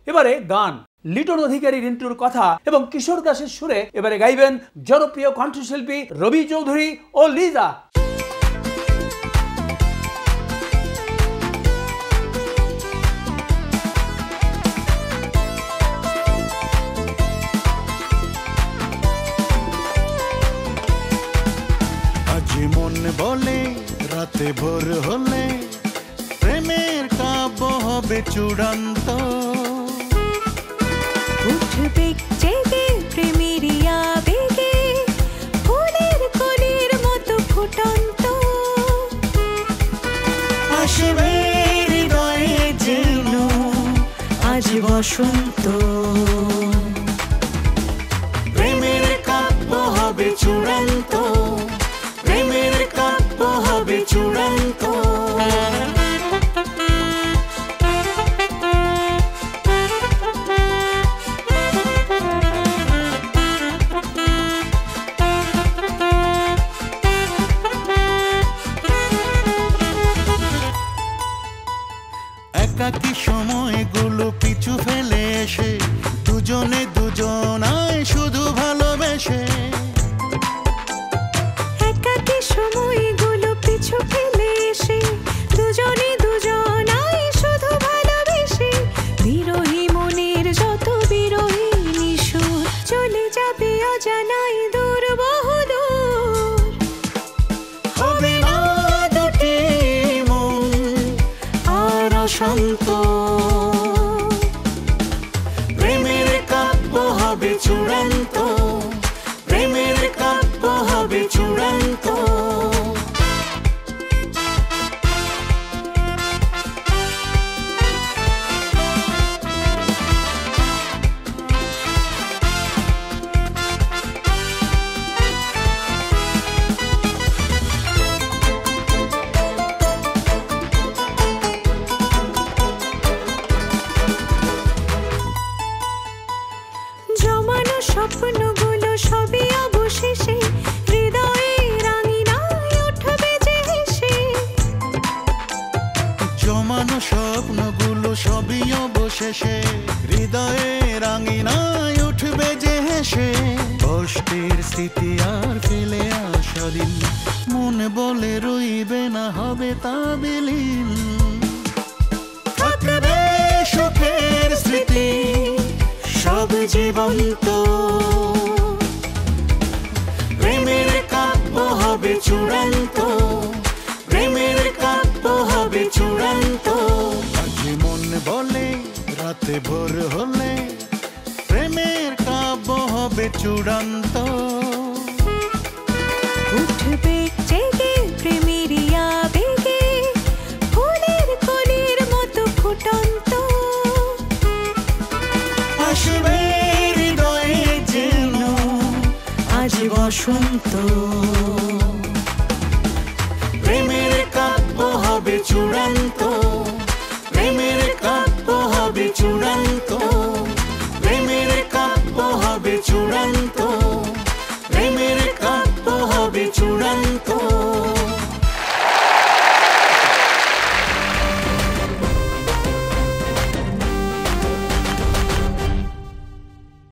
এবারে গান লিটন অধিকারী রিন্টুর কথা এবং কিশোর দাসের সুরে এবারে গাইবেন জনপ্রিয় কণ্ঠশিল্পী রবি চৌধুরী ও লিজা। আজ মন বলে রাতে ভোর হলে প্রেমের কাব্য হবে চূড়ান্ত, উঠবে জেগে প্রেমের আবেগে ফুলের কলির মতো ফুটন্ত, আসবে হৃদয়ে যেন আজ বসন্ত, প্রেমের কাব্য হবে চূড়ান্ত, প্রেমের কাব্য হবে চূড়ান্ত। একাকী সময়গুলো পিছু ফেলে এসে দুজনে দুজনায় শুধু ভালোবেসে, একাকী সময়গুলো পিছু ফেলে এসে দুজনে দুজনায় শুধু ভালোবেসে, বিরহী মনের যত বিরহী নিশুর চলে যাবে অজানাই দূর বহুদূর, হবে না দুটি মন আর অশান্ত, প্রেমের কাব্য হবে চূড়ান্ত, প্রেমের কাব্য হবে চূড়ান্ত। জমানো স্বপ্নগুলো সবই অবশেষে হৃদয়ের আঙিনায় উঠবে যে হেসে, জমানো স্বপ্নগুলো সবই অবশেষে হৃদয়ের আঙিনায় উঠবে যে হেসে, কষ্টের স্মৃতি আর ফেলে আসা দিন মনে বলে রইবে না, হবে তা বিলীন, থাকবে সুখের স্মৃতি সব জীবন্ত, প্রেমের কাব্য হবে চূড়ান্ত, প্রেমের কাব্য হবে চূড়ান্ত। আজ মন বলে রাতে ভোর হলে প্রেমের কাব্য হবে চূড়ান্ত, উঠবে জেগে প্রেমের আবেগে ফুলের কলির মতো ফুটন্ত, আসবে হৃদয়ে যেন আজ বসন্ত, প্রেমের কাব্য হবে চূড়ান্ত, প্রেমের কাব্য হবে চূড়ান্ত।